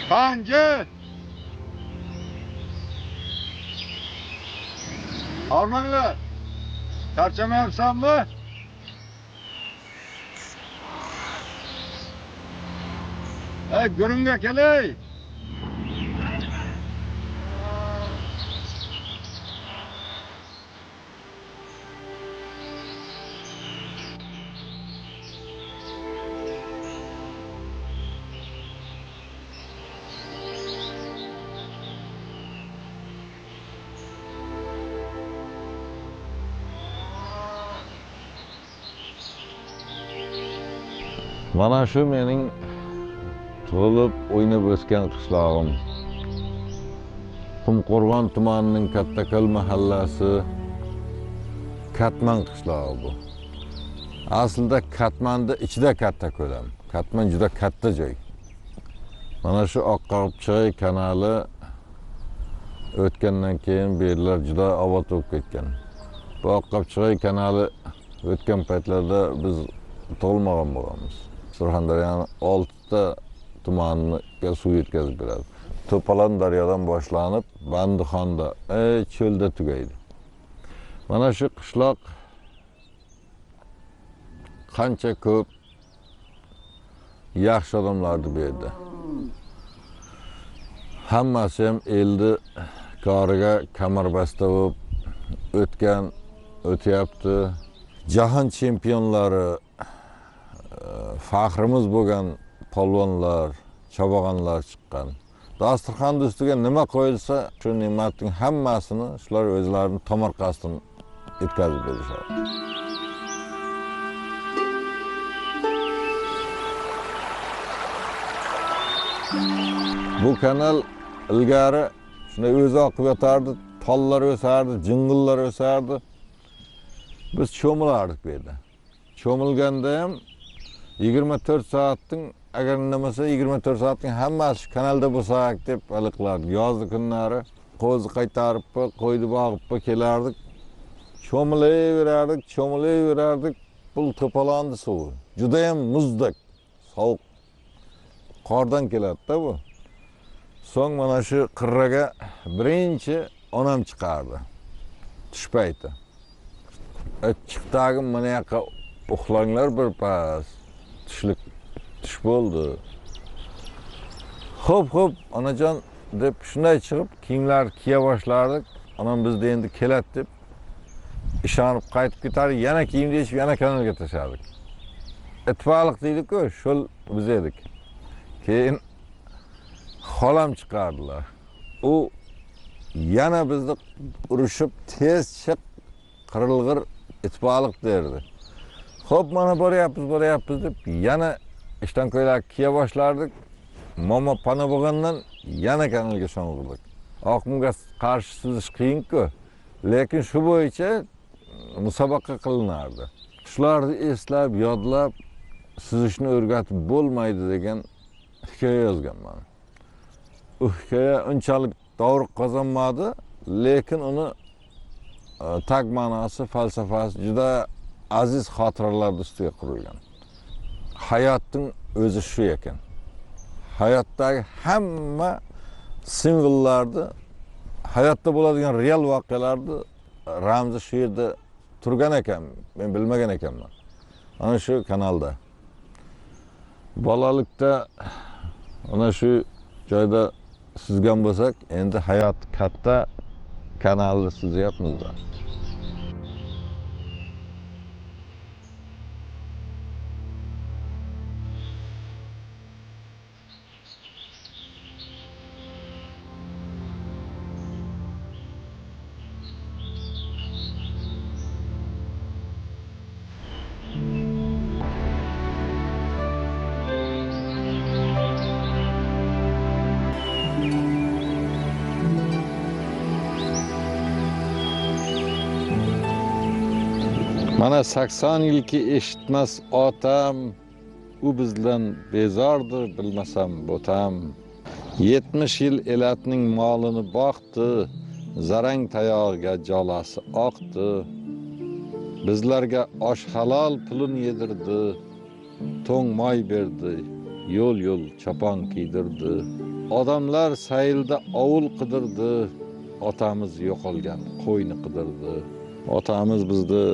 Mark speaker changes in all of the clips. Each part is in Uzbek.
Speaker 1: Kancı! Armanlı! Çarşamba yapsam mı? Gününge keley!
Speaker 2: Mana şu mening tug'ilib o'ynab o'sgan qishlog'im. Qumqo'rg'on tumanining Kattako'l mahallasi Katman qishlog'i bu. Aslida Katmanning ichida Kattako'l ham. Katman juda katta joy. Mana shu Oqqo'rg'on kanali o'tgandan keyin bu yerlar juda obod bo'lib ketgan. Bu Oqqo'rg'on kanali o'tgan paytlarda biz tug'ilmagan bo'lamiz. Surxondaryoning 6 ta tumaniga suv yetkazib beradi. To'palan daryodan boshlanib, Bandixonda, cho'lda tugaydi. Mana shu qishloq qancha ko'p yaxshi odamlarni berdi. Hammasi ham elni koriga kamarbasta bo'lib o'tyapti. Jahon chempionlari, faxrimiz bo'lgan polvonlar, chopag'onlar chiqqan. Dasturxon ustiga nima qo'yilsa, shu ne'matning hammasini shular o'zlarining tomorqasidan yetkazib berishadi. Bu kanal ilgari shunday o'zi oqib yotardi, tollar o'sardi, jing'illar o'sardi. Biz cho'milardik bu yerda. Cho'milganda ham 24 soatning agar nimasi 24 soatning hammasi kanalda bo'lsak deb iliqlardi. Yozgi kunlari qo'zni qaytarib, qo'yni bo'g'ib kelardik. Cho'milaverardik. Bu to'polonni suvi. Juda ham muzdek, sovuq. Qordan keladi-da bu. So'ng mana shu qirraga birinchi onam chiqardi. Tush payti. Chiqdagim mana yoqqa uxlanglar bir pas. Tush bo'ldi. Xo'p, onajon deb shunday chiqib kiyimlar kiya boshlardik. Onam bizda endi keladi deb ishonib qaytib ketardik. Yana kiyim deyishib, yana kanalga tashardik. Itbaliq deydi-ku, shul biz edik. Keyin xolam chiqardilar. U yana bizni urushib tez chiq qirilg'ir itbaliq derdi. Xo'p, mana boryapmiz deb yana ishdan ko'ylak kiya boshlardik. Mama pana bo'lgandan yana kanalga sho'ng'irdik. Oqimga qarshi suzish qiyin-ku, lekin shu bo'yicha musobaqa qilinardi. Shularni eslab, yodlab, suzishni o'rgatib bo'lmaydi degan hikoya yozganman. U hikoya unchalik davr qozonmadi, lekin uni tag ma'nosi, falsafasi juda aziz xotiralar ustiga qurilgan. Hayotning o'zi shu ekan. Hayotdagi hamma simvollarni, hayotda bo'ladigan real voqealarni ramzi shu yerda turgan ekan, men bilmagan ekanman. Ana shu kanalda. Bolalikda ana shu joyda suzgan bo'lsak, endi hayot katta kanalni suzyapmiz. Mana 80 yilki eshitmas otam, u bizdan bezordir bilmasam bo'tam. 70 yil elatning molini boqdi, zarang tayog'iga jolasi oqdi. Bizlarga osh halol pulun yedirdi, to'ng moy berdi, yo'l chopon kiydirdi. Odamlar saylda ovul qidirdi, otamiz yo'qolgan qo'yni qidirdi. Otamiz bizni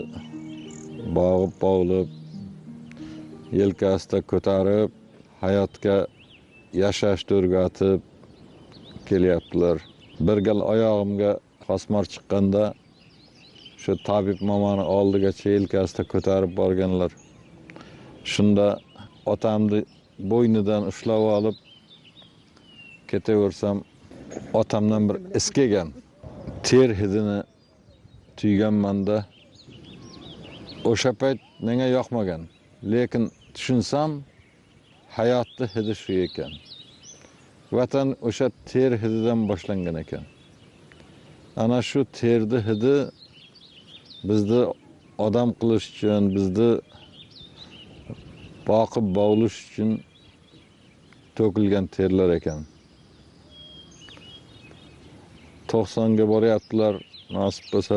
Speaker 2: bo'g'ib bo'g'lib, yelkasida ko'tarib, hayotga yashashni o'rgatib kelyaptilar. Bir gal oyog'imga pasmar chiqqanda shu tabib momani oldigacha yelkasida ko'tarib borganlar. Shunda otamni bo'ynidan ushlab olib ketaversam, otamdan bir is kelgan. Ter hidini tuyganmanda. O'sha payt menga yoqmagan. Lekin tushunsam, hayotni hidi shu ekan. Vatan o'sha ter hididan boshlangan ekan. Ana shu terni hidi bizni odam qilish uchun, bizni boqib bo'g'lish uchun to'kilgan terlar ekan. 90 ga boryaptilar, nasib bo'lsa,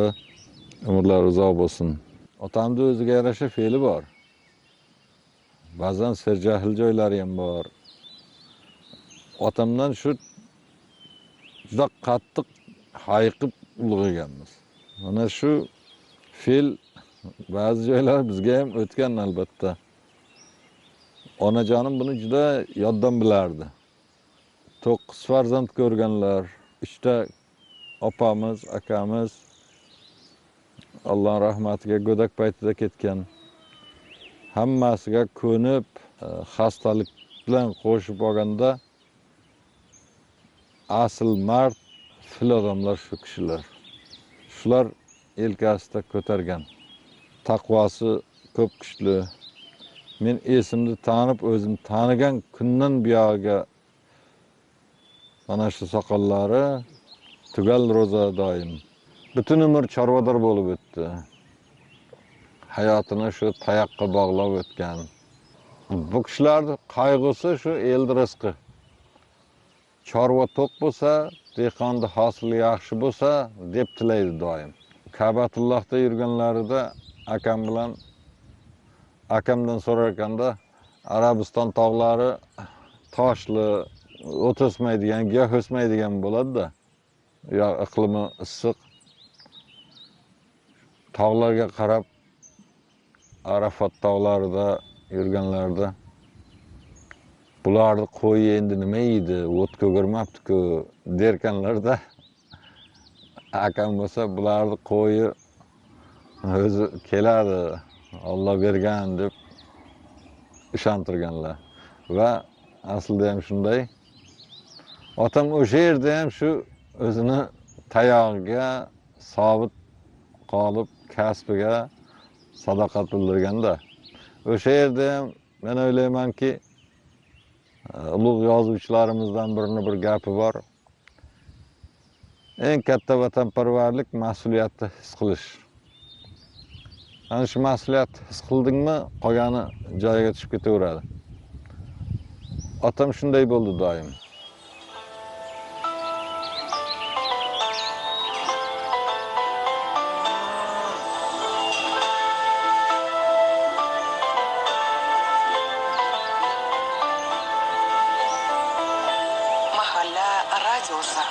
Speaker 2: umrlar uzoq bo'lsin. Otamning o'ziga yarasha fe'li bor. Ba'zan serjahil joylari ham bor. Otamdan shu juda qattiq hayiqib ulg'ayganmiz. Mana shu fe'l ba'zi joylar bizga ham o'tgan albatta. Onajonim buni juda yoddan bilardi. 9 farzand ko'rganlar, 3 ta opamiz, akamiz Alloh rahmatiga go'dak paytida ketgan. Hammasiga ko'nib, xastalik bilan qo'shib olganda asl mard fil odamlar shu kishilar. Shular yelkasida ko'targan. Taqvosi ko'p kuchli. Men esimni tanib, o'zim tanigan kundan buyog'iga mana shu soqollari tugal ro'za doim. Butun umr chorvador bo'lib o'tdi. Hayotini shu tayoqqa bog'lab o'tgan. Bu kishilarning qayg'usi shu eldi rizqi. Chorva to'q bo'lsa, dehqonda hosili yaxshi bo'lsa deb tilaydi doim. Ka'batullohda yurganlarida akamdan so'rar ekanda, Arabiston tog'lari toshli, o't o'smaydigan, giyoh o'smaydigan bo'ladi-da. Yo iqlimi issiq. Tog'larga qarab Arafat tog'larida yurganlarda bularni qo'yi endi nima yeydi, o't ko'girmabdi-ku derkanlarda akam bo'lsa bularni qo'yi o'zi keladi, Alloh bergan deb ishontirganlar. Va aslida ham shunday. Otam o'sha yerda ham shu o'zini tayog'iga sobit qolib kasbiga sadoqat bildirganda. O'sha yerda ham men o'ylaymanki, ulug' yozuvchilarimizdan birining bir gapi bor. Eng katta vatanparvarlik mas'uliyatni his qilish. Ana shu mas'uliyat his qildingmi, qolgani joyiga tushib ketaveradi. Otam shunday bo'ldi doim.
Speaker 3: Mahalla radiosi.